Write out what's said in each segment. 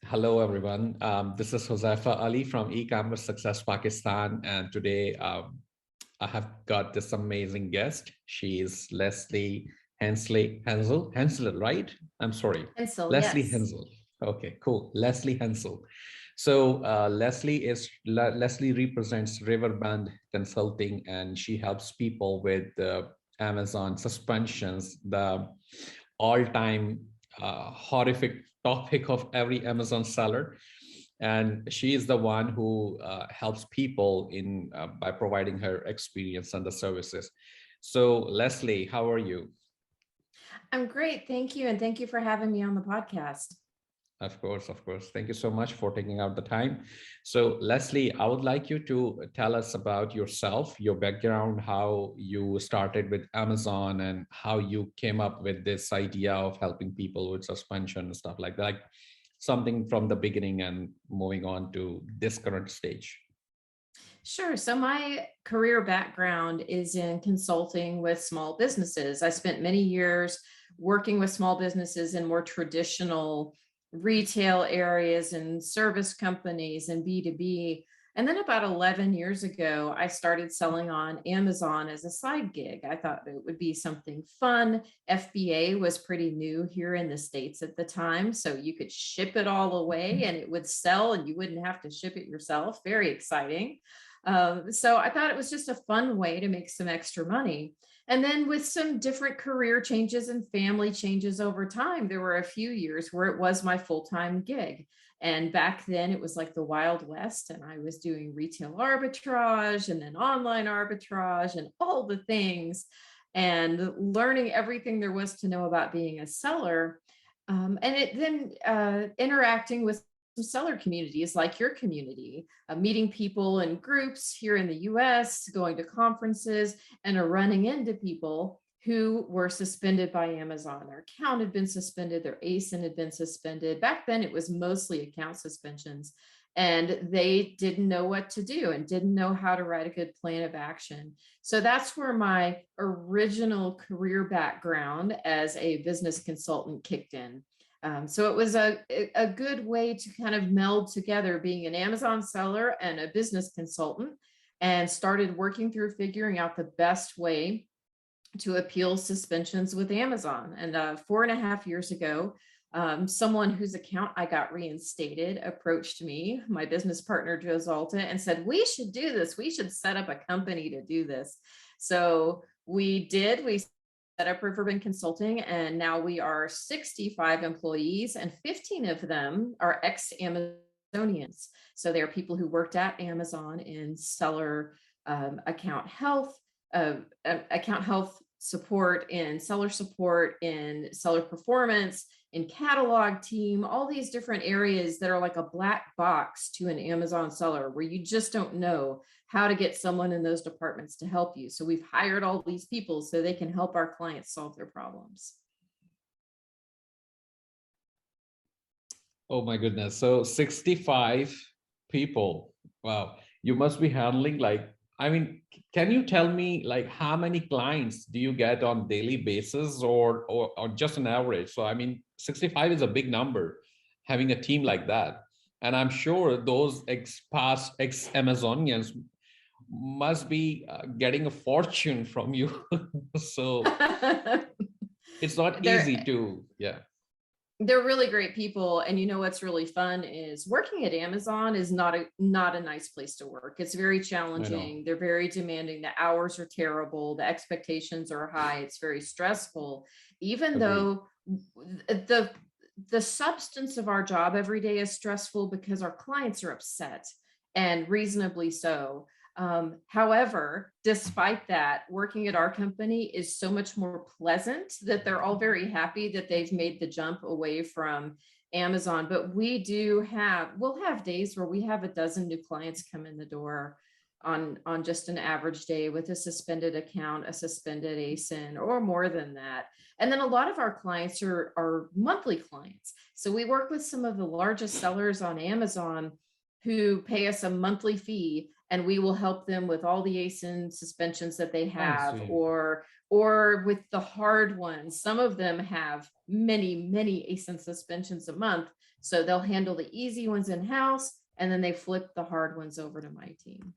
Hello, everyone. This is Huzaifa Ali from Ecommerce Success Pakistan. And today I have got this amazing guest. She is Lesley Hensell, right? I'm sorry. Hensell, Lesley yes. Hensell. Okay, cool. Lesley Hensell. So Lesley represents Riverbend Consulting, and she helps people with Amazon suspensions, the all-time horrific topic of every Amazon seller. And she is the one who helps people in by providing her experience and the services. So Lesley, how are you? I'm great. Thank you. And thank you for having me on the podcast. Of course, of course. Thank you so much for taking out the time. So Lesley, I would like you to tell us about yourself, your background, how you started with Amazon and how you came up with this idea of helping people with suspension and stuff like that. Like something from the beginning and moving on to this current stage. Sure. So my career background is in consulting with small businesses. I spent many years working with small businesses in more traditional retail areas and service companies and B2B. And then about 11 years ago, I started selling on Amazon as a side gig. I thought it would be something fun. FBA was pretty new here in the States at the time, so you could ship it all away and it would sell and you wouldn't have to ship it yourself. Very exciting. So I thought it was just a fun way to make some extra money. And then with some different career changes and family changes over time, there were a few years where it was my full-time gig. And back then it was like the Wild West, and I was doing retail arbitrage and then online arbitrage and all the things and learning everything there was to know about being a seller. And it then interacting with some seller communities like your community, meeting people in groups here in the US, going to conferences, and running into people who were suspended by Amazon. Their account had been suspended, their ASIN had been suspended. Back then, it was mostly account suspensions, and they didn't know what to do and didn't know how to write a good plan of action. So that's where my original career background as a business consultant kicked in. So it was a good way to kind of meld together being an Amazon seller and a business consultant, and started working through figuring out the best way to appeal suspensions with Amazon. And 4.5 years ago, someone whose account I got reinstated approached me, my business partner, Joe Zalta, and said, we should do this. We should set up a company to do this. So we did. We set up Riverbend Consulting, and now we are 65 employees, and 15 of them are ex-Amazonians. So they are people who worked at Amazon in seller account health support, in seller support, in seller performance, in catalog team, all these different areas that are like a black box to an Amazon seller where you just don't know how to get someone in those departments to help you. So we've hired all these people so they can help our clients solve their problems. Oh my goodness. So 65 people. Wow. You must be handling like, I mean, can you tell me like how many clients do you get on daily basis or just an average? So I mean, 65 is a big number, having a team like that. And I'm sure those past ex-Amazonians must be getting a fortune from you. So it's not easy to, yeah. They're really great people. And you know what's really fun is working at Amazon is not a nice place to work. It's very challenging. They're very demanding. The hours are terrible. The expectations are high. It's very stressful, even though the substance of our job every day is stressful because our clients are upset, and reasonably so. However, despite that, working at our company is so much more pleasant that they're all very happy that they've made the jump away from Amazon. But we'll have days where we have a dozen new clients come in the door on just an average day with a suspended account, a suspended ASIN, or more than that. And then a lot of our clients are monthly clients. So we work with some of the largest sellers on Amazon who pay us a monthly fee, and we will help them with all the ASIN suspensions that they have, or or with the hard ones, some of them have many ASIN suspensions a month. So they'll handle the easy ones in-house, and then they flip the hard ones over to my team.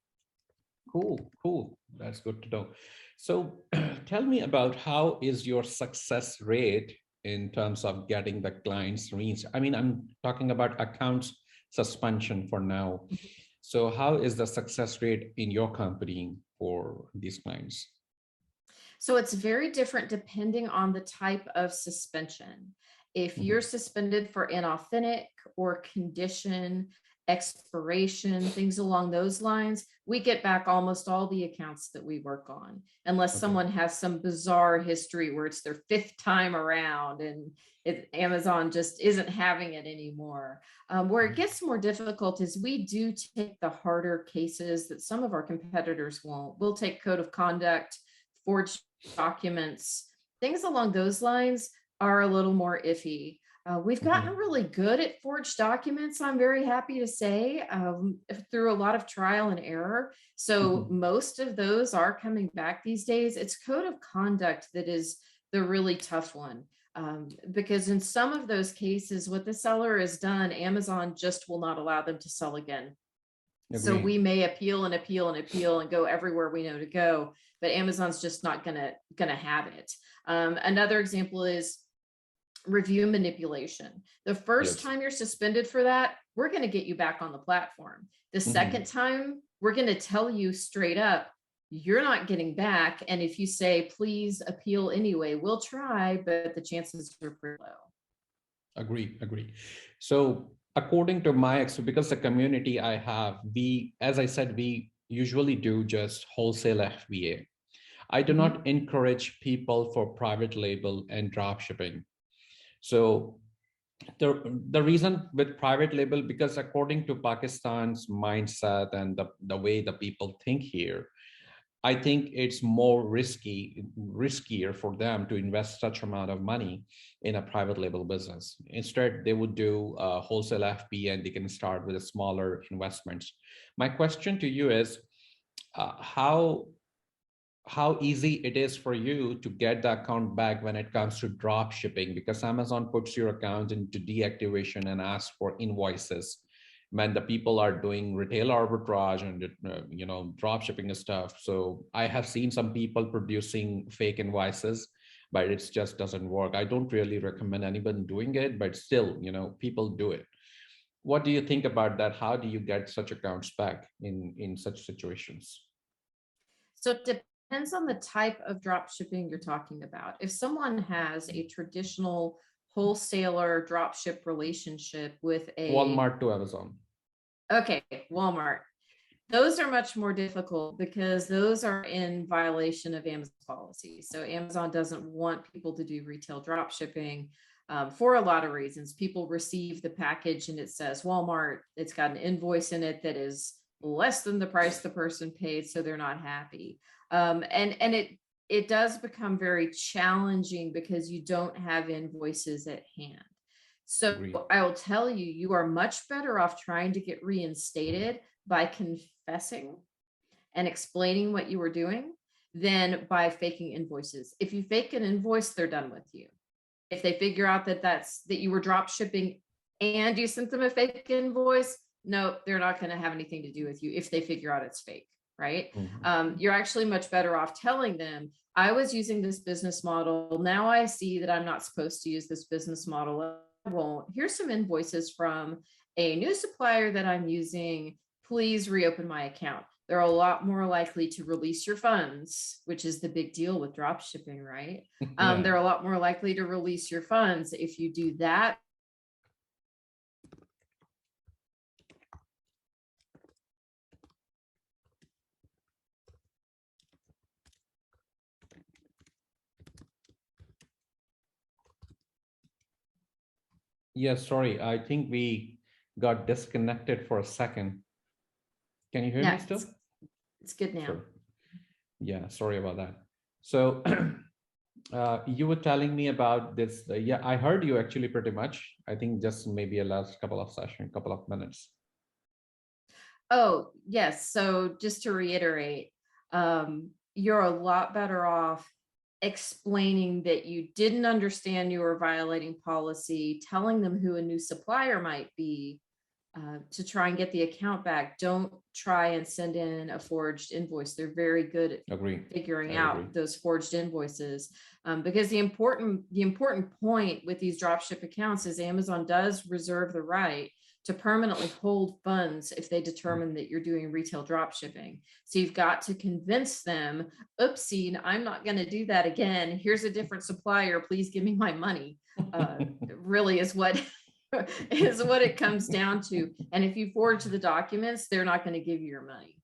Cool. That's good to know. So tell me about how is your success rate in terms of getting the clients reached? I mean, I'm talking about accounts suspension for now. So how is the success rate in your company for these clients? So it's very different depending on the type of suspension. If you're suspended for inauthentic or condition, expiration, things along those lines, we get back almost all the accounts that we work on, unless Okay. someone has some bizarre history where it's their fifth time around and Amazon just isn't having it anymore. Where it gets more difficult is we do take the harder cases that some of our competitors won't. We'll take code of conduct, forged documents, things along those lines are a little more iffy. We've gotten really good at forged documents, I'm very happy to say, through a lot of trial and error. So most of those are coming back these days. It's code of conduct that is the really tough one. Because in some of those cases, what the seller has done, Amazon just will not allow them to sell again. So we may appeal and go everywhere we know to go, but Amazon's just not gonna have it. Another example is review manipulation. The first time you're suspended for that, we're going to get you back on the platform. The second time, we're going to tell you straight up, you're not getting back. And if you say, please appeal anyway, we'll try, but the chances are pretty low. Agree. So according to my experience, because the community I have, as I said, we usually do just wholesale FBA. I do not encourage people for private label and drop shipping. So the reason with private label, because according to Pakistan's mindset and the way the people think here, I think it's more riskier for them to invest such amount of money in a private label business. Instead, they would do wholesale FB and they can start with a smaller investments. My question to you is, how easy it is for you to get the account back when it comes to drop shipping, because Amazon puts your account into deactivation and asks for invoices when the people are doing retail arbitrage and drop shipping stuff. So I have seen some people producing fake invoices, but it just doesn't work. I don't really recommend anyone doing it, but still, people do it. What do you think about that? How do you get such accounts back in such situations? So it depends on the type of drop shipping you're talking about. If someone has a traditional wholesaler drop ship relationship with Walmart to Amazon. Okay, Walmart. Those are much more difficult because those are in violation of Amazon policy. So Amazon doesn't want people to do retail drop shipping for a lot of reasons. People receive the package and it says Walmart. It's got an invoice in it that is less than the price the person paid, so they're not happy. And it does become very challenging because you don't have invoices at hand. So I will tell you, you are much better off trying to get reinstated by confessing and explaining what you were doing than by faking invoices. If you fake an invoice, they're done with you. If they figure out that you were drop shipping and you sent them a fake invoice, no, they're not going to have anything to do with you if they figure out it's fake, right? You're actually much better off telling them, I was using this business model. Now I see that I'm not supposed to use this business model. I won't. Here's some invoices from a new supplier that I'm using. Please reopen my account. They're a lot more likely to release your funds, which is the big deal with drop shipping, right? They're a lot more likely to release your funds if you do that. Yes, sorry. I think we got disconnected for a second. Can you hear me still? It's good now. Sure. Yeah, sorry about that. So you were telling me about this. Yeah, I heard you actually pretty much. I think just maybe a last couple of minutes. Oh, yes. So just to reiterate, you're a lot better off explaining that you didn't understand you were violating policy, telling them who a new supplier might be, to try and get the account back. Don't try and send in a forged invoice. They're very good at Agree. figuring I agree. out those forged invoices. Because the important point with these dropship accounts is Amazon does reserve the right to permanently hold funds if they determine that you're doing retail drop shipping. So you've got to convince them, oopsie, I'm not going to do that again. Here's a different supplier. Please give me my money. Really is what it comes down to. And if you forge the documents, they're not going to give you your money.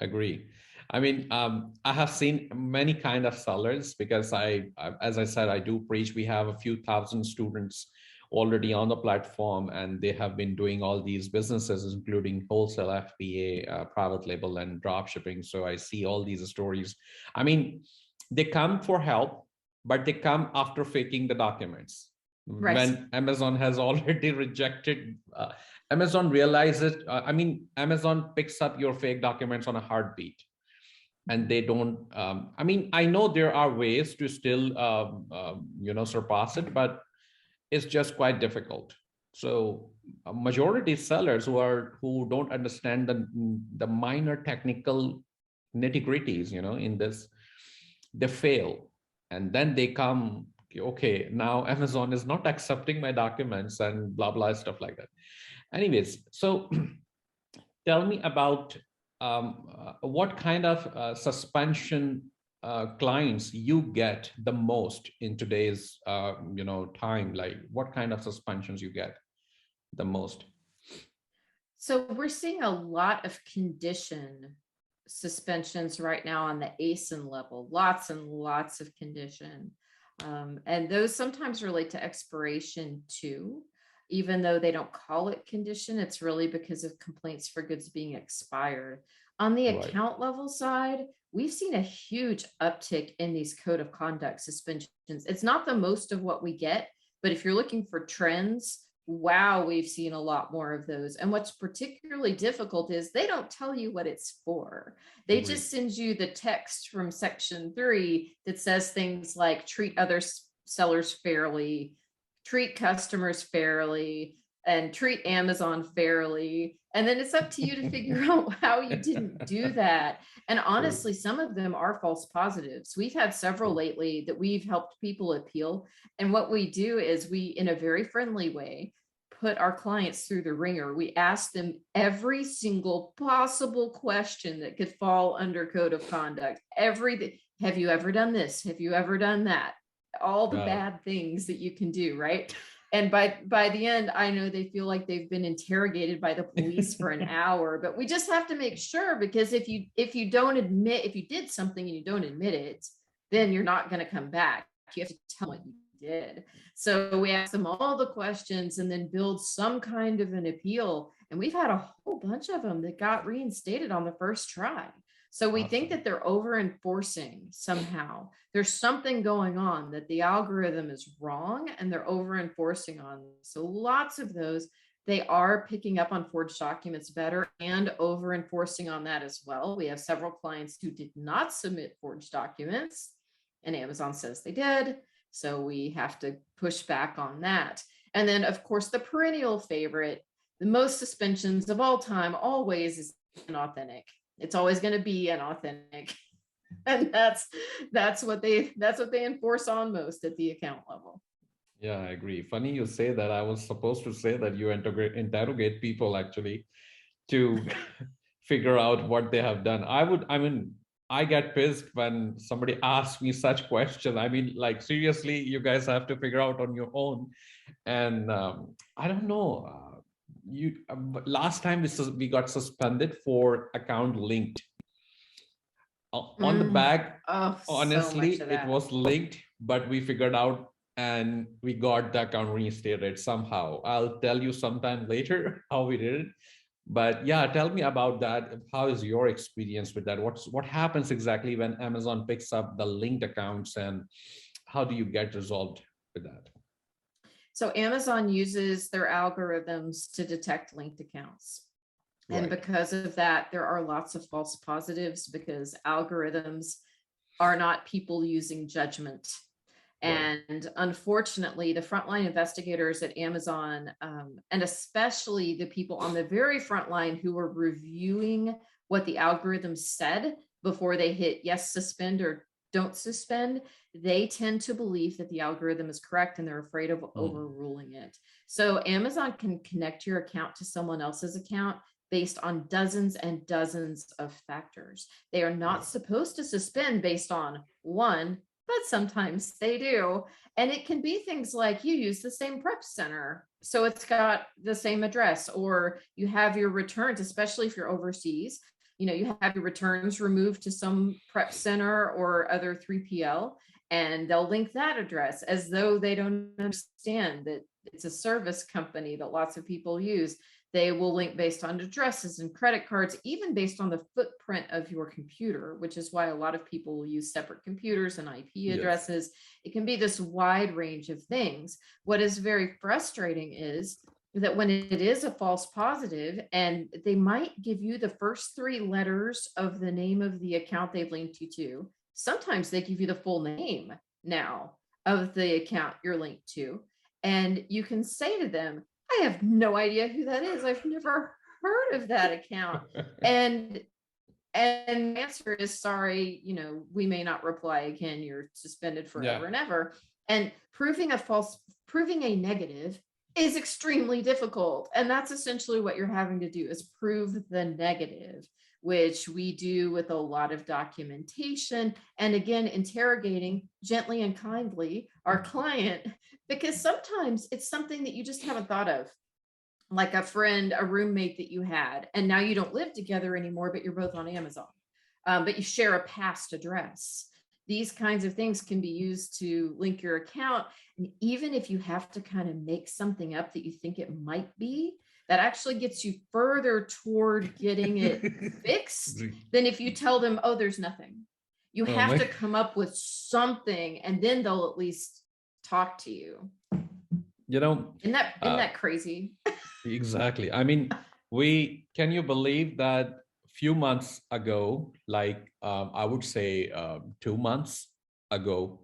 Agree. I mean, I have seen many kind of sellers because as I said, I do preach. We have a few thousand students already on the platform, and they have been doing all these businesses, including wholesale, FBA, private label, and drop shipping. So I see all these stories. I mean, they come for help, but they come after faking the documents. Right. When Amazon has already rejected, Amazon realizes, Amazon picks up your fake documents on a heartbeat. And they don't, I mean, I know there are ways to still, surpass it, but it's just quite difficult. So a majority sellers who don't understand the minor technical nitty-gritties, in this, they fail. And then they come, okay, now Amazon is not accepting my documents and blah, blah, stuff like that. Anyways, so tell me about what kind of suspension clients you get the most in today's time. Like what kind of suspensions you get the most? So we're seeing a lot of condition suspensions right now on the ASIN level, lots and lots of condition. And those sometimes relate to expiration too. Even though they don't call it condition, it's really because of complaints for goods being expired. On the account level side, we've seen a huge uptick in these code of conduct suspensions. It's not the most of what we get, but if you're looking for trends, wow, we've seen a lot more of those. And what's particularly difficult is they don't tell you what it's for. They just send you the text from section 3 that says things like treat other sellers fairly, treat customers fairly, and treat Amazon fairly. And then it's up to you to figure out how you didn't do that. And honestly, some of them are false positives. We've had several lately that we've helped people appeal. And what we do is we, in a very friendly way, put our clients through the ringer. We ask them every single possible question that could fall under code of conduct. Everything. Have you ever done this? Have you ever done that? All the bad things that you can do, right? And by the end, I know they feel like they've been interrogated by the police for an hour, but we just have to make sure, because if you did something and you don't admit it, then you're not going to come back. You have to tell what you did. So we ask them all the questions and then build some kind of an appeal. And we've had a whole bunch of them that got reinstated on the first try. So we think that they're over enforcing somehow. There's something going on, that the algorithm is wrong and they're over enforcing on. So lots of those, they are picking up on forged documents better and over enforcing on that as well. We have several clients who did not submit forged documents and Amazon says they did. So we have to push back on that. And then of course, the perennial favorite, the most suspensions of all time, always, is inauthentic. It's always going to be inauthentic. And that's what they enforce on most at the account level. Yeah, I agree. Funny you say that. I was supposed to say that you interrogate people actually to figure out what they have done. I get pissed when somebody asks me such questions. I mean, like, seriously, you guys have to figure out on your own. And I don't know. Last time we got suspended for account linked. On the bag, honestly, so it was linked, but we figured out and we got the account reinstated somehow. I'll tell you sometime later how we did it. But yeah, tell me about that. How is your experience with that? What happens exactly when Amazon picks up the linked accounts, and how do you get resolved with that? So Amazon uses their algorithms to detect linked accounts. And because of that, there are lots of false positives, because algorithms are not people using judgment. Right. And unfortunately, the frontline investigators at Amazon, and especially the people on the very front line who were reviewing what the algorithm said before they hit yes, suspend, or don't suspend, they tend to believe that the algorithm is correct and they're afraid of Mm. overruling it. So Amazon can connect your account to someone else's account based on dozens and dozens of factors. They are not supposed to suspend based on one, but sometimes they do. And it can be things like you use the same prep center, so it's got the same address, or you have your returns, especially if you're overseas. You have your returns removed to some prep center or other 3PL, and they'll link that address as though they don't understand that it's a service company that lots of people use. They will link based on addresses and credit cards, even based on the footprint of your computer, which is why a lot of people will use separate computers and IP Yes. addresses. It can be this wide range of things. What is very frustrating is that when it is a false positive, and they might give you the first three letters of the name of the account they've linked you to, sometimes they give you the full name now of the account you're linked to. And you can say to them, I have no idea who that is. I've never heard of that account. And the answer is sorry, we may not reply again. You're suspended Yeah. forever and ever. And proving a negative is extremely difficult. And that's essentially what you're having to do, is prove the negative, which we do with a lot of documentation. And again, interrogating gently and kindly our client, because sometimes it's something that you just haven't thought of, like a friend, a roommate that you had, and now you don't live together anymore, but you're both on Amazon, but you share a past address. These kinds of things can be used to link your account. And even if you have to kind of make something up that you think it might be, that actually gets you further toward getting it fixed than if you tell them, oh, there's nothing. You Oh have my. to come up with something, and then they'll at least talk to you. You know, Isn't that crazy? exactly. I mean, can you believe that few months ago, like I would say 2 months ago,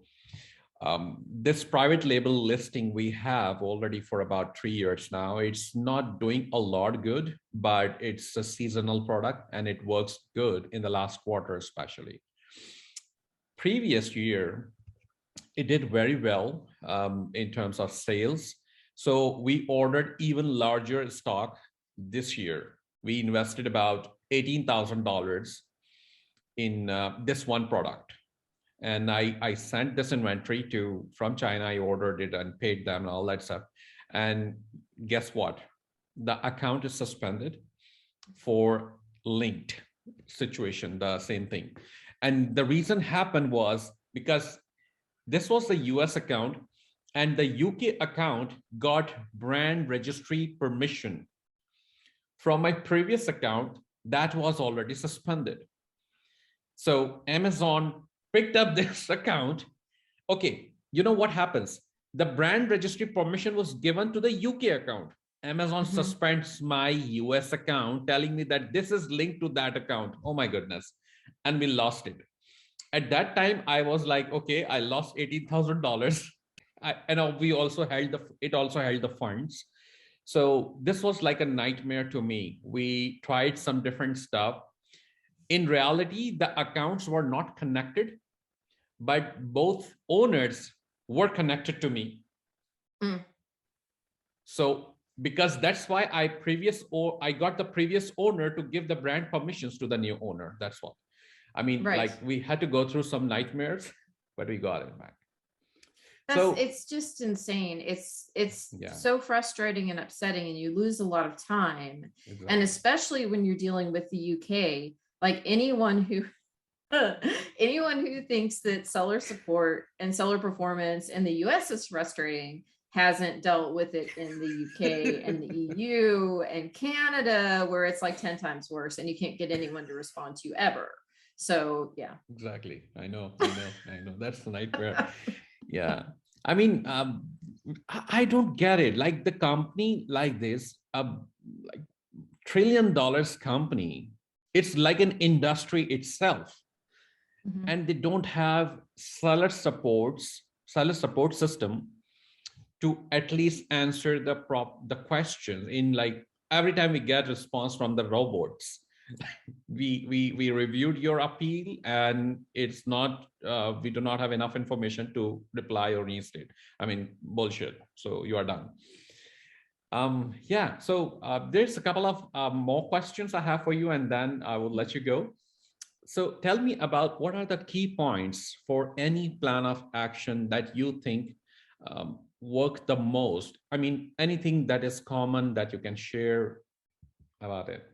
this private label listing we have already for about 3 years now, it's not doing a lot good, but it's a seasonal product and it works good in the last quarter, especially. Previous year, it did very well in terms of sales. So we ordered even larger stock this year. We invested about $18,000 in this one product. And I sent this inventory from China. I ordered it and paid them and all that stuff. And guess what? The account is suspended for linked situation, the same thing. And the reason happened was because this was the US account, and the UK account got brand registry permission from my previous account that was already suspended. So Amazon picked up this account. Okay, you know what happens? The brand registry permission was given to the UK account. Amazon suspends my US account, telling me that this is linked to that account. Oh my goodness. And we lost it. At that time, I was like, okay, I lost $18,000. And we also held the funds. So this was like a nightmare to me. We tried some different stuff. In reality, the accounts were not connected, but both owners were connected to me. Mm. So because that's why I got the previous owner to give the brand permissions to the new owner. That's what. I mean, Right. like we had to go through some nightmares, but we got it back. So It's just insane. It's yeah, so frustrating and upsetting, and you lose a lot of time. exactly. And especially when you're dealing with the UK, like anyone who thinks that seller support and seller performance in the US is frustrating hasn't dealt with it in the UK and the EU and Canada, where it's like 10 times worse and you can't get anyone to respond to you ever. So yeah. Exactly. I know. That's the nightmare. Yeah. I mean, I don't get it. Like the company like this, like $1 trillion company, it's like an industry itself. Mhm. and they don't have seller support system to at least answer the questions in like every time we get response from the robots. We reviewed your appeal and it's not we do not have enough information to reply or reinstate. I mean, bullshit, so you are done. Yeah, so there's a couple of more questions I have for you, and then I will let you go. So tell me about what are the key points for any plan of action that you think work the most? I mean, anything that is common that you can share about it.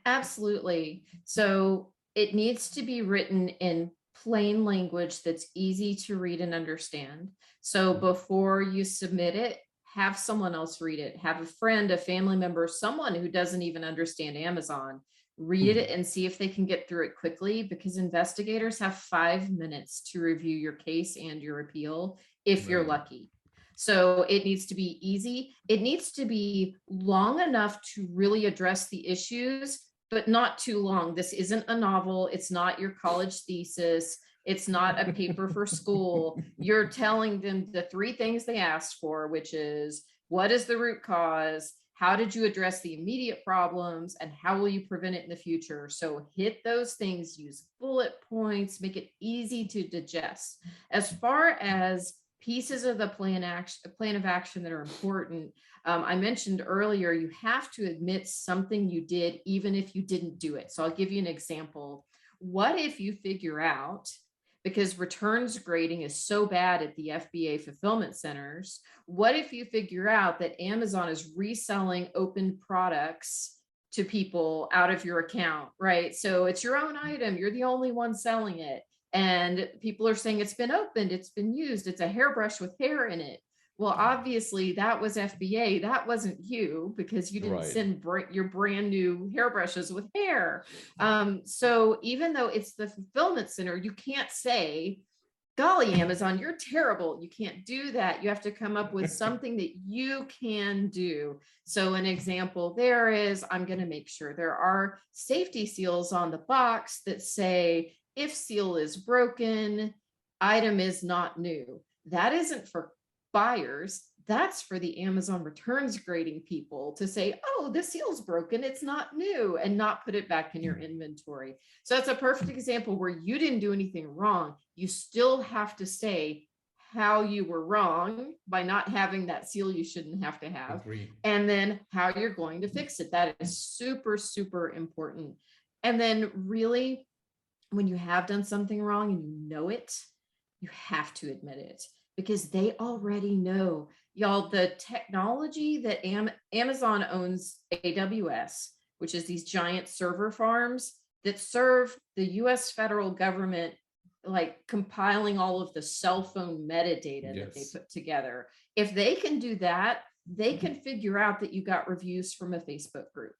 Absolutely. So it needs to be written in plain language that's easy to read and understand. So before you submit it, have someone else read it. Have a friend, a family member, someone who doesn't even understand Amazon read it and see if they can get through it quickly, because investigators have 5 minutes to review your case and your appeal if you're Right. lucky. So it needs to be easy. It needs to be long enough to really address the issues, but not too long. This isn't a novel. It's not your college thesis. It's not a paper for school. You're telling them the 3 things they asked for, which is, what is the root cause? How did you address the immediate problems? And how will you prevent it in the future? So hit those things, use bullet points, make it easy to digest. As far as pieces of the plan of action that are important, I mentioned earlier, you have to admit something you did, even if you didn't do it. So I'll give you an example. What if you figure out, because returns grading is so bad at the FBA fulfillment centers, what if you figure out that Amazon is reselling open products to people out of your account, right? So it's your own item, you're the only one selling it, and people are saying it's been opened, it's been used, it's a hairbrush with hair in it. Well, obviously that was FBA. That wasn't you, because you didn't Right. send your brand new hairbrushes with hair. So even though it's the fulfillment center, you can't say, golly, Amazon, you're terrible. You can't do that. You have to come up with something that you can do. So an example there is, I'm going to make sure there are safety seals on the box that say, if seal is broken, item is not new. That isn't for buyers. That's for the Amazon returns grading people to say, oh, the seal's broken, it's not new, and not put it back in your inventory. So that's a perfect example where you didn't do anything wrong. You still have to say how you were wrong by not having that seal you shouldn't have to have, Agree. and then how you're going to fix it. That is super, super important. And then really, when you have done something wrong and you know it, you have to admit it, because they already know. Y'all, the technology that Amazon owns AWS, which is these giant server farms that serve the US federal government, like compiling all of the cell phone metadata that they put together. If they can do that, they can figure out that you got reviews from a Facebook group.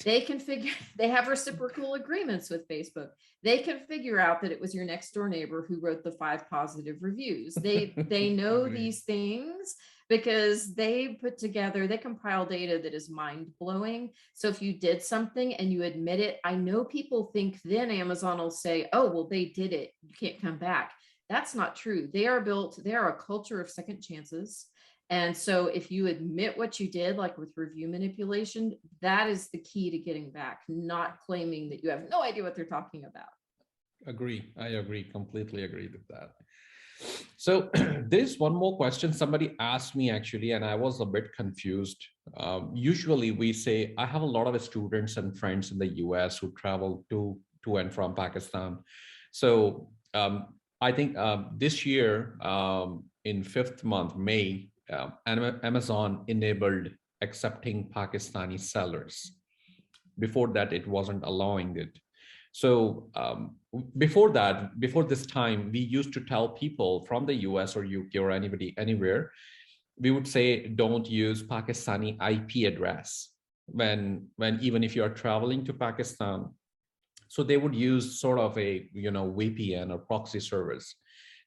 They can figure, they have reciprocal agreements with Facebook. They can figure out that it was your next door neighbor who wrote the 5 positive reviews. They know these things because they put together, they compile data that is mind blowing. So if you did something and you admit it, I know people think then Amazon will say, oh, well, they did it, you can't come back. That's not true. They are a culture of second chances. And so if you admit what you did, like with review manipulation, that is the key to getting back, not claiming that you have no idea what they're talking about. Agree. I agree. Completely agree with that. So there's one more question somebody asked me actually, and I was a bit confused. Usually we say, I have a lot of students and friends in the US who travel to and from Pakistan. So I think this year in 5th month, May, Amazon enabled accepting Pakistani sellers. Before that, it wasn't allowing it. So before that, before this time, we used to tell people from the US or UK or anybody anywhere, we would say, don't use Pakistani IP address when even if you are traveling to Pakistan. So they would use sort of a VPN or proxy service.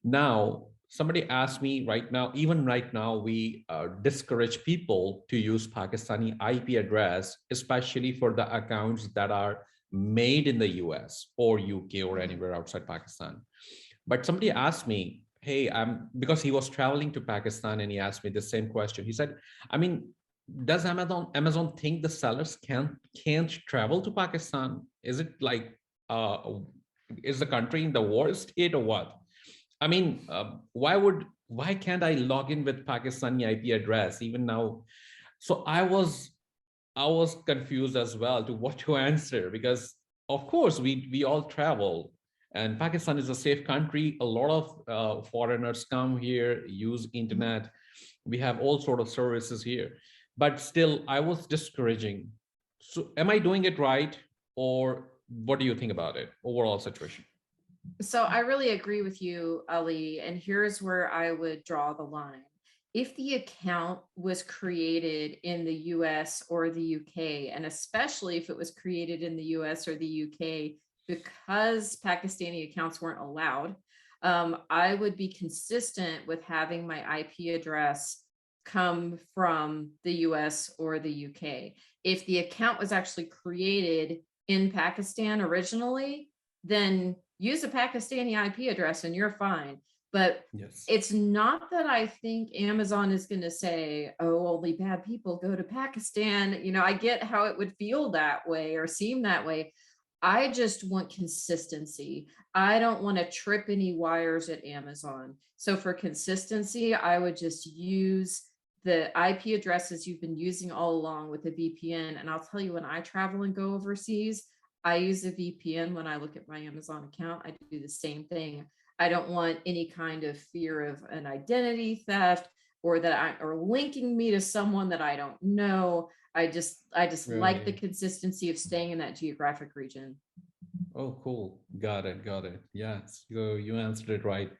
Now somebody asked me right now, even right now, we discourage people to use Pakistani IP address, especially for the accounts that are made in the US or UK or anywhere outside Pakistan. But somebody asked me, hey, because he was traveling to Pakistan and he asked me the same question. He said, I mean, does Amazon think the sellers can't travel to Pakistan? Is it like is the country in the war state or what? I mean, why can't I log in with Pakistani IP address even now? So I was confused as well to what to answer, because of course we all travel, and Pakistan is a safe country. A lot of foreigners come here, use internet. We have all sort of services here, but still I was discouraging. So am I doing it right, or what do you think about it, overall situation? So I really agree with you, Ali. And here's where I would draw the line. If the account was created in the US or the UK, and especially if it was created in the US or the UK, because Pakistani accounts weren't allowed, I would be consistent with having my IP address come from the US or the UK. If the account was actually created in Pakistan originally, then use a Pakistani IP address and you're fine. But Yes. it's not that I think Amazon is going to say, oh, only bad people go to Pakistan. You know, I get how it would feel that way or seem that way. I just want consistency. I don't want to trip any wires at Amazon. So for consistency, I would just use the IP addresses you've been using all along with the VPN. And I'll tell you, when I travel and go overseas, I use a VPN when I look at my Amazon account. I do the same thing. I don't want any kind of fear of an identity theft or or linking me to someone that I don't know. I just like the Right. consistency of staying in that geographic region. Oh, cool. Got it. Got it. Yes, you answered it right.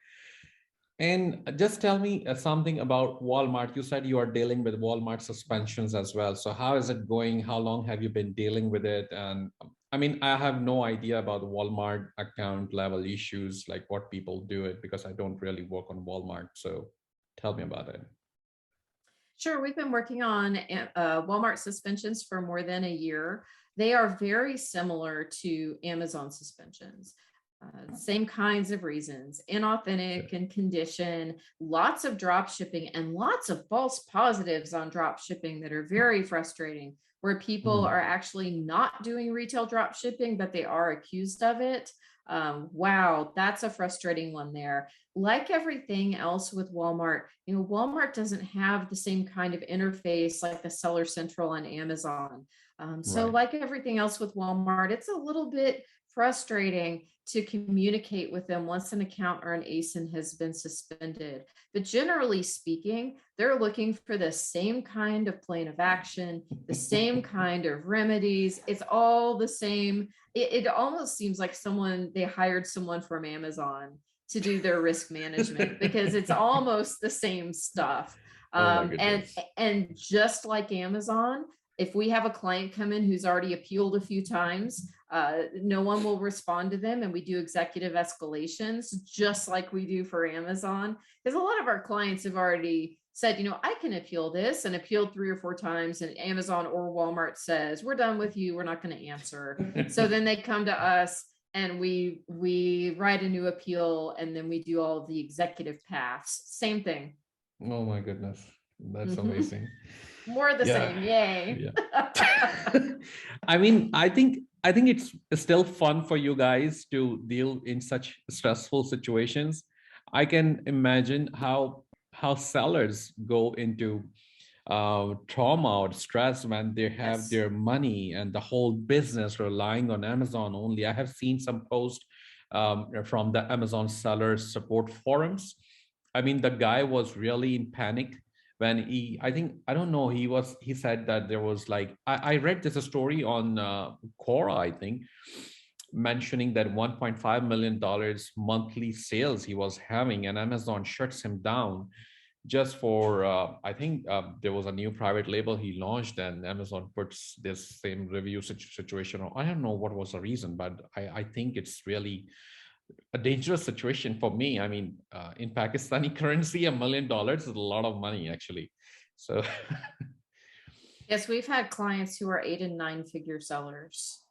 And just tell me something about Walmart. You said you are dealing with Walmart suspensions as well. So how is it going? How long have you been dealing with it? And I mean, I have no idea about the Walmart account level issues, like what people do it, because I don't really work on Walmart. So tell me about it. Sure, we've been working on Walmart suspensions for more than a year. They are very similar to Amazon suspensions. Same kinds of reasons, inauthentic and condition, lots of drop shipping and lots of false positives on drop shipping that are very frustrating, where people Mhm. are actually not doing retail drop shipping, but they are accused of it. Wow, that's a frustrating one there. Like everything else with Walmart, you know, Walmart doesn't have the same kind of interface like the Seller Central on Amazon. So Right. like everything else with Walmart, it's a little bit frustrating to communicate with them once an account or an ASIN has been suspended. But generally speaking, they're looking for the same kind of plan of action, the same kind of remedies. It's all the same. It almost seems like they hired someone from Amazon to do their risk management because it's almost the same stuff. Oh my And goodness. just like Amazon, if we have a client come in who's already appealed a few times, no one will respond to them, and we do executive escalations just like we do for Amazon, because a lot of our clients have already said, you know, I can appeal this, and appealed 3 or 4 times, and Amazon or Walmart says, we're done with you, we're not going to answer. So then they come to us and we write a new appeal, and then we do all of the executive paths. Same thing. Oh my goodness. That's Mhm. amazing. More of the Yeah. same. Yay. Yeah. I mean, I think it's still fun for you guys to deal in such stressful situations. I can imagine how sellers go into trauma or stress when they have Yes. their money and the whole business relying on Amazon only. I have seen some posts from the Amazon seller support forums. I mean, the guy was really in panic when I think, I don't know, he said that there was like, I read this story on Quora, I think, mentioning that $1.5 million monthly sales he was having, and Amazon shuts him down just for I think there was a new private label he launched, and Amazon puts this same review situation. I don't know what was the reason, but I think it's really a dangerous situation for me. I mean, in Pakistani currency, $1 million is a lot of money, actually. So, Yes, we've had clients who are 8 and 9 figure sellers.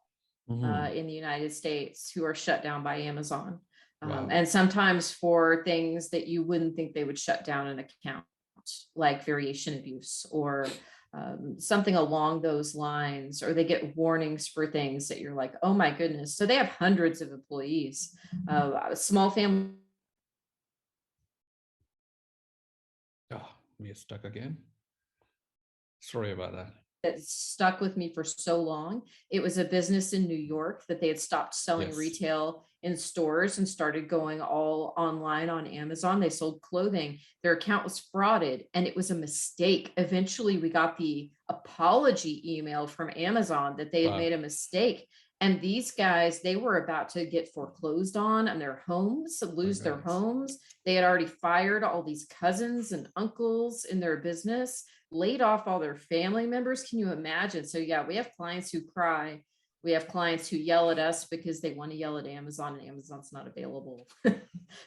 Mhm. in the United States who are shut down by Amazon. Wow. And sometimes for things that you wouldn't think they would shut down an account, like variation abuse or something along those lines, or they get warnings for things that you're like, oh my goodness. So they have hundreds of employees, a small family. Oh, we are stuck again. Sorry about that. That stuck with me for so long. It was a business in New York that they had stopped selling Yes. retail in stores and started going all online on Amazon. They sold clothing. Their account was frauded and it was a mistake. Eventually, we got the apology email from Amazon that they had Wow. made a mistake. And these guys, they were about to get foreclosed on and their homes, My lose their goodness. homes. They had already fired all these cousins and uncles in their business, laid off all their family members. Can you imagine? So yeah, we have clients who cry. We have clients who yell at us because they want to yell at Amazon and Amazon's not available.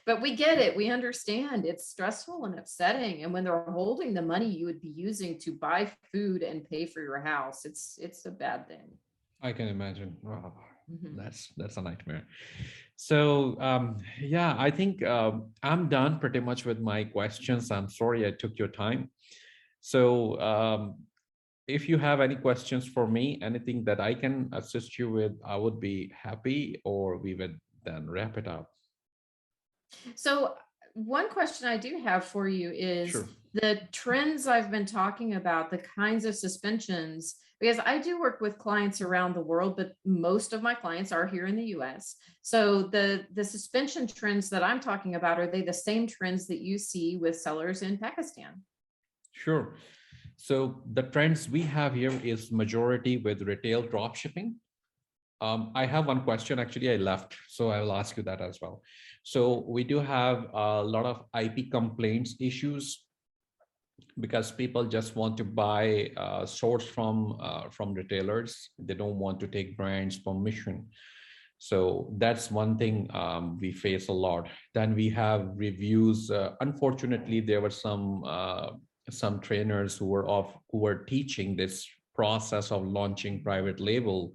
But we get it. We understand it's stressful and upsetting. And when they're holding the money you would be using to buy food and pay for your house, it's a bad thing. I can imagine. Wow. Mhm. That's a nightmare. So yeah, I think I'm done pretty much with my questions. I'm sorry I took your time. So if you have any questions for me, anything that I can assist you with, I would be happy, or we would then wrap it up. So, one question I do have for you is Sure. the trends I've been talking about, the kinds of suspensions, because I do work with clients around the world, but most of my clients are here in the US. So, the suspension trends that I'm talking about, are they the same trends that you see with sellers in Pakistan? Sure. So the trends we have here is majority with retail drop shipping. I have one question. Actually, I left, so I will ask you that as well. So we do have a lot of IP complaints issues because people just want to buy source from retailers. They don't want to take brands permission. So that's one thing we face a lot. Then we have reviews. Unfortunately, there were some trainers who were teaching this process of launching private label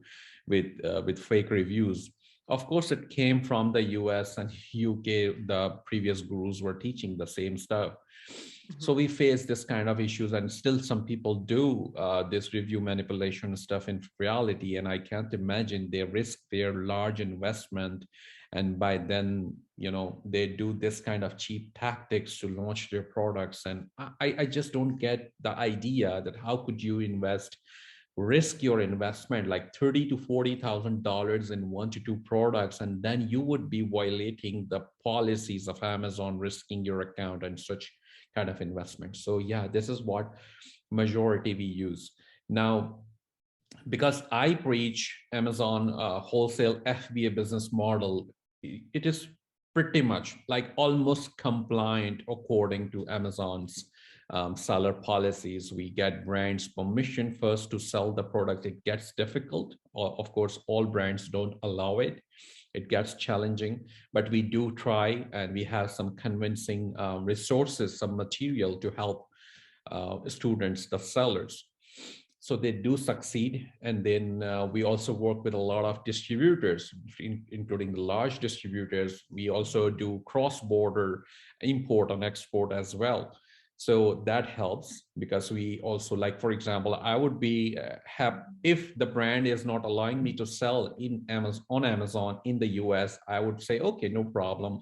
with fake reviews. Of course, it came from the US and UK. The previous gurus were teaching the same stuff. So Mhm. we face this kind of issues, and still some people do this review manipulation stuff in reality. And I can't imagine they risk their large investment, and by then, they do this kind of cheap tactics to launch their products. And I just don't get the idea that how could you risk your investment like 30 to $40,000 in 1 to 2 products, and then you would be violating the policies of Amazon, risking your account and such kind of investment. So yeah, this is what majority we use now. Because I preach Amazon wholesale FBA business model, it is pretty much like almost compliant according to Amazon's seller policies. We get brands permission first to sell the product. It gets difficult. Of course, all brands don't allow it. It gets challenging, but we do try, and we have some convincing resources, some material to help students, the sellers. So they do succeed. And then we also work with a lot of distributors, including the large distributors. We also do cross-border import and export as well. So that helps, because we also, like, for example, I would be have if the brand is not allowing me to sell in Amazon, on Amazon in the US, I would say, okay, no problem.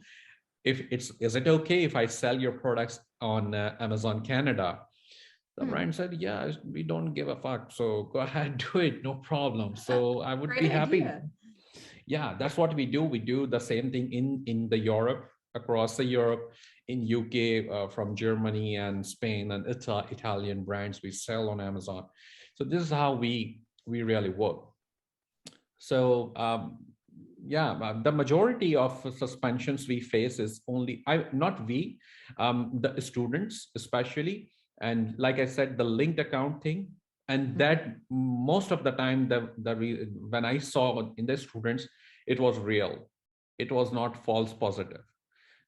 If it's Is it okay if I sell your products on Amazon Canada? The Hmm. brand said, yeah, we don't give a fuck, so go ahead, do it, no problem. So I would Great be happy. idea. Yeah, that's what we do. We do the same thing in the Europe, across the Europe, in UK, from Germany and Spain and Italian brands we sell on Amazon. So this is how we really work. So yeah, the majority of suspensions we face is only not we, the students especially. And like I said, the linked account thing, and Mhm. that most of the time when I saw in the students, it was real. It was not false positive.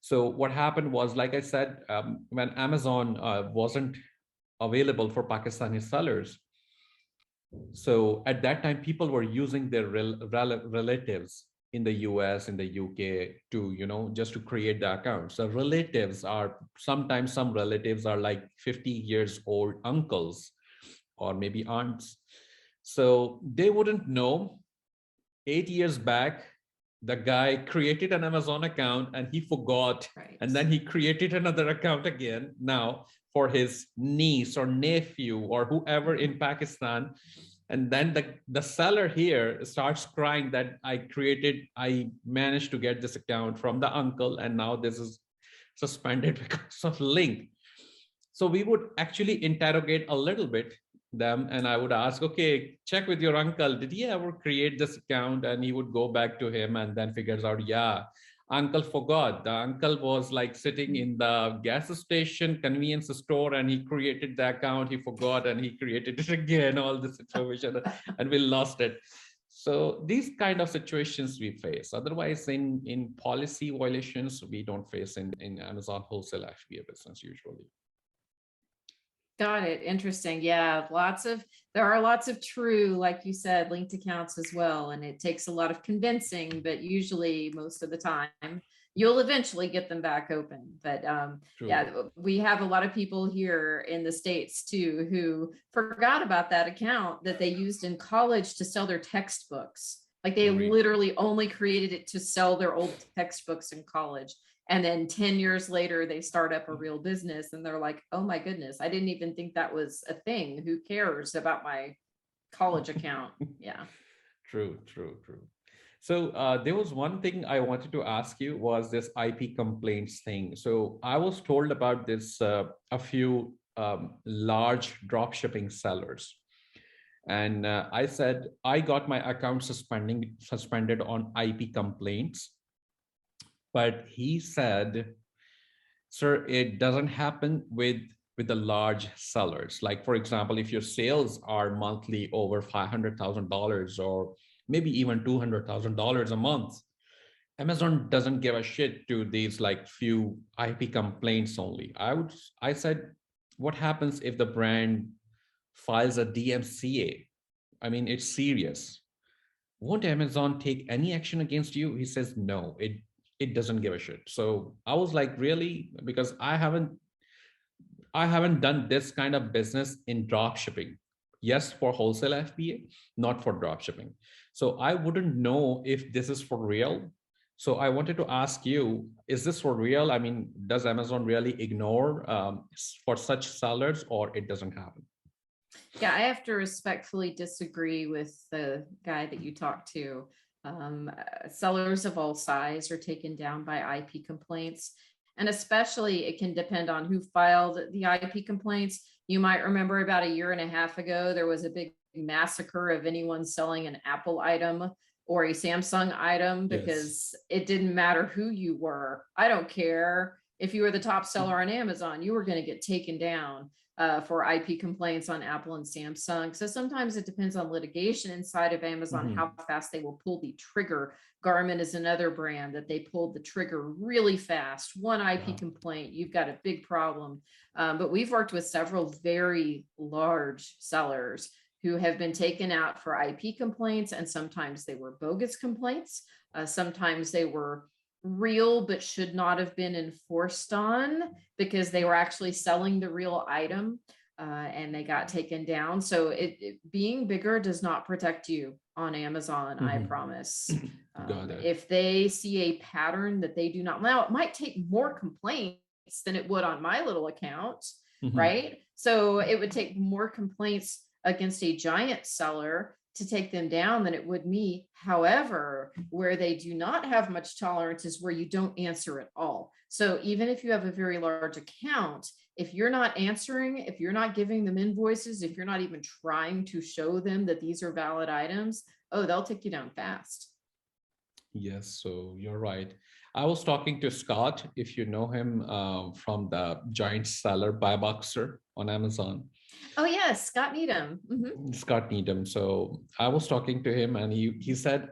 So what happened was, like I said, when Amazon wasn't available for Pakistani sellers, So at that time, people were using their relatives in the US, in the UK to, just to create the account. So relatives are sometimes some relatives are like 50 years old uncles or maybe aunts. So they wouldn't know 8 years back, the guy created an Amazon account and he forgot. Right. And then he created another account again now for his niece or nephew or whoever in Pakistan. And then the seller here starts crying that I managed to get this account from the uncle, and now this is suspended because of link. So we would actually interrogate a little bit them, and I would ask, okay, check with your uncle, did he ever create this account? And he would go back to him and then figures out, yeah, uncle forgot. The uncle was like sitting in the gas station convenience store and he created the account, he forgot, and he created it again, all this information, and we lost it. So these kind of situations we face. Otherwise, in policy violations, we don't face in Amazon wholesale FBA business usually. Got it. Interesting. Yeah, there are lots of true, like you said, linked accounts as well. And it takes a lot of convincing, but usually most of the time you'll eventually get them back open. But yeah, we have a lot of people here in the States too, who forgot about that account that they used in college to sell their textbooks. Like they literally only created it to sell their old textbooks in college. And then 10 years later, they start up a real business and they're like, oh my goodness, I didn't even think that was a thing. Who cares about my college account? Yeah. True. So there was one thing I wanted to ask you was this IP complaints thing. So I was told about this, a few large drop shipping sellers. And I said, I got my account suspended on IP complaints. But he said, sir, it doesn't happen with the large sellers. Like, for example, if your sales are monthly over $500,000 or maybe even $200,000 a month, Amazon doesn't give a shit to these like few IP complaints only. I said, what happens if the brand files a DMCA? I mean, it's serious. Won't Amazon take any action against you? He says, no, it doesn't give a shit. So I was like, really? Because I haven't done this kind of business in drop shipping. Yes, for wholesale FBA, not for drop shipping. So I wouldn't know if this is for real. So I wanted to ask you, is this for real? I mean, does Amazon really ignore for such sellers, or it doesn't happen? Yeah, I have to respectfully disagree with the guy that you talked to. Sellers of all size are taken down by IP complaints. And especially it can depend on who filed the IP complaints. You might remember about a year and a half ago, there was a big massacre of anyone selling an Apple item or a Samsung item because it didn't matter who you were. I don't care if you were the top seller on Amazon, you were going to get taken down for IP complaints on Apple and Samsung. So sometimes it depends on litigation inside of Amazon, how fast they will pull the trigger. Garmin is another brand that they pulled the trigger really fast. One IP complaint, you've got a big problem. But we've worked with several very large sellers who have been taken out for IP complaints, and sometimes they were bogus complaints. Sometimes they were real but should not have been enforced on because they were actually selling the real item and they got taken down. So being bigger does not protect you on Amazon, I promise. If they see a pattern that they do not, now it might take more complaints than it would on my little account, right? So it would take more complaints against a giant seller to take them down than it would me. However, where they do not have much tolerance is where you don't answer at all. So even if you have a very large account, if you're not answering, if you're not giving them invoices, if you're not even trying to show them that these are valid items, oh, they'll take you down fast. Yes, so you're right. I was talking to Scott, if you know him, from the giant seller Buy Boxer on Amazon. Oh yes, Scott Needham. Scott Needham. So I was talking to him, and he said,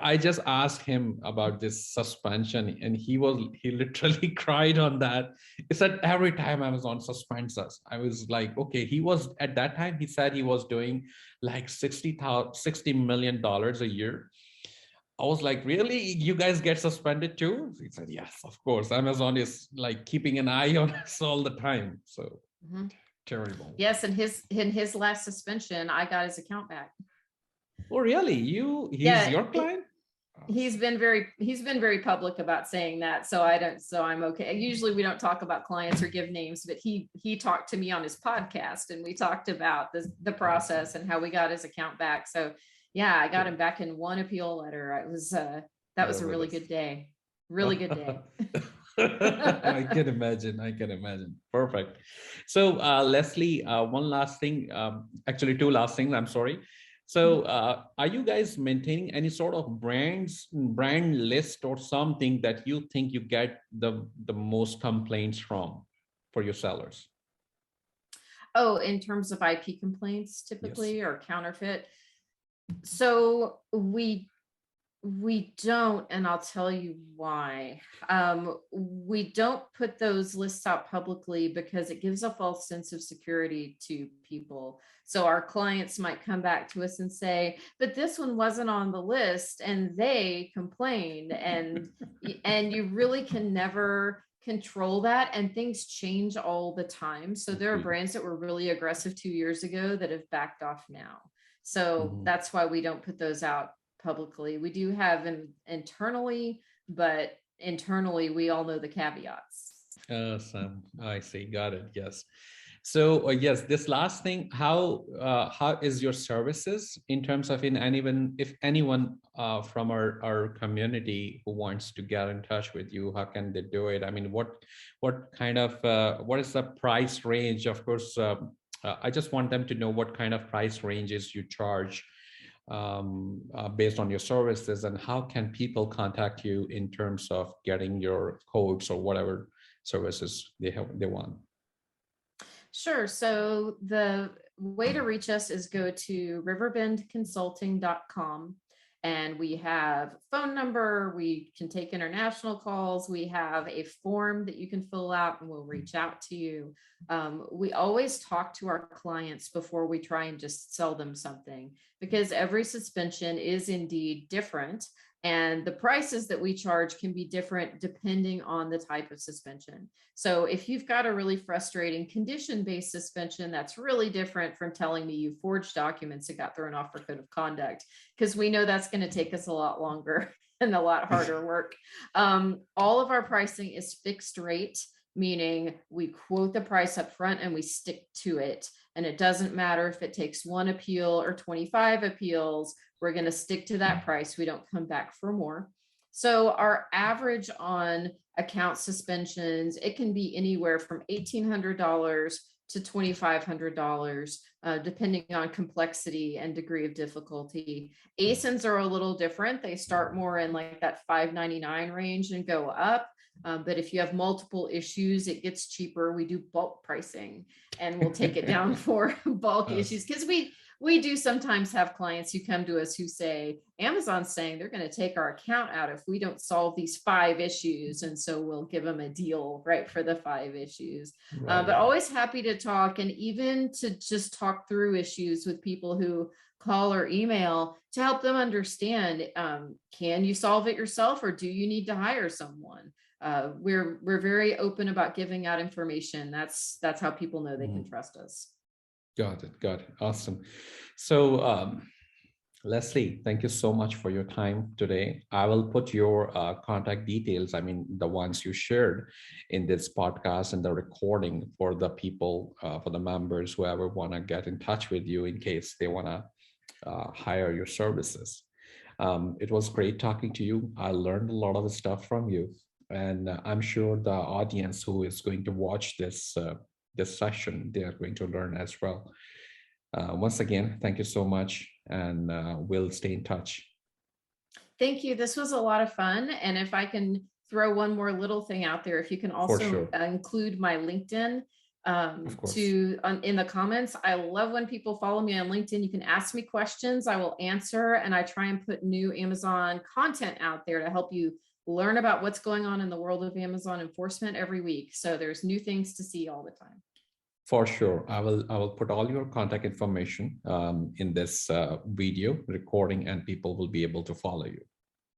I just asked him about this suspension, and he literally cried on that. He said every time Amazon suspends us, I was like, okay. He was at that time. He said he was doing like $60 million a year. I was like, really? You guys get suspended too? He said, yes, of course. Amazon is like keeping an eye on us all the time. So Mhm. terrible. Yes, and his last suspension, I got his account back. Oh, really? He's Yeah, your client? Awesome. he's been very public about saying that. So I'm okay. Usually we don't talk about clients or give names, but he talked to me on his podcast, and we talked about the process Awesome. and how we got his account back. So yeah, I got Good. him back in one appeal letter. It was that was a really Marvelous. good day. Really good day. I can imagine. I can imagine. Perfect. So, Lesley, one last thing, actually, two last things. I'm sorry. So, are you guys maintaining any sort of brand list or something that you think you get the most complaints from for your sellers? Oh, in terms of IP complaints, Yes. typically, or counterfeit. So we don't, and I'll tell you why. We don't put those lists out publicly because it gives a false sense of security to people. So our clients might come back to us and say, but this one wasn't on the list and they complained. And you really can never control that, and things change all the time. So there are Agreed. brands that were really aggressive 2 years ago that have backed off now. So Mhm. that's why we don't put those out publicly. We do have them internally, but internally we all know the caveats. Awesome. I see. Got it. Yes. So yes, this last thing, how is your services in terms of in anyone, if anyone from our community who wants to get in touch with you, how can they do it? I mean, what kind of what is the price range? Of course, I just want them to know what kind of price ranges you charge based on your services, and how can people contact you in terms of getting your codes or whatever services they want. Sure. So the way to reach us is go to riverbendconsulting.com, and we have phone number. We can take international calls. We have a form that you can fill out and we'll reach out to you. We always talk to our clients before we try and just sell them something, because every suspension is indeed different. And the prices that we charge can be different depending on the type of suspension. So if you've got a really frustrating condition-based suspension, that's really different from telling me you forged documents that got thrown off for code of conduct, because we know that's going to take us a lot longer and a lot harder work. All of our pricing is fixed rate, meaning we quote the price up front and we stick to it. And it doesn't matter if it takes one appeal or 25 appeals, we're going to stick to that price. We don't come back for more. So our average on account suspensions, it can be anywhere from $1,800 to $2,500, depending on complexity and degree of difficulty. ASINs are a little different. They start more in like that $599 range and go up. But if you have multiple issues, it gets cheaper. We do bulk pricing, and we'll take it down for bulk issues, because we do sometimes have clients who come to us who say, Amazon's saying they're going to take our account out if we don't solve these 5 issues. And so we'll give them a deal, right, for the 5 issues. Right. But always happy to talk, and even to just talk through issues with people who call or email to help them understand, can you solve it yourself, or do you need to hire someone? We're very open about giving out information. That's how people know they can trust us. Got it. Got it. Awesome. So, Lesley, thank you so much for your time today. I will put your contact details, I mean, the ones you shared in this podcast and the recording for the people, for the members, whoever want to get in touch with you in case they want to hire your services. It was great talking to you. I learned a lot of stuff from you. And I'm sure the audience who is going to watch this session, they are going to learn as well. Once again, thank you so much, and we'll stay in touch. Thank you. This was a lot of fun. And if I can throw one more little thing out there, if you can For also sure. include my LinkedIn, Of course. in the comments. I love when people follow me on LinkedIn. You can ask me questions, I will answer, and I try and put new Amazon content out there to help you learn about what's going on in the world of Amazon enforcement every week. So there's new things to see all the time. For sure. I will put all your contact information in this video recording, and people will be able to follow you.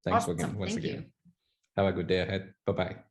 Thanks Awesome. again, once Thank again. you. Have a good day ahead. Bye-bye.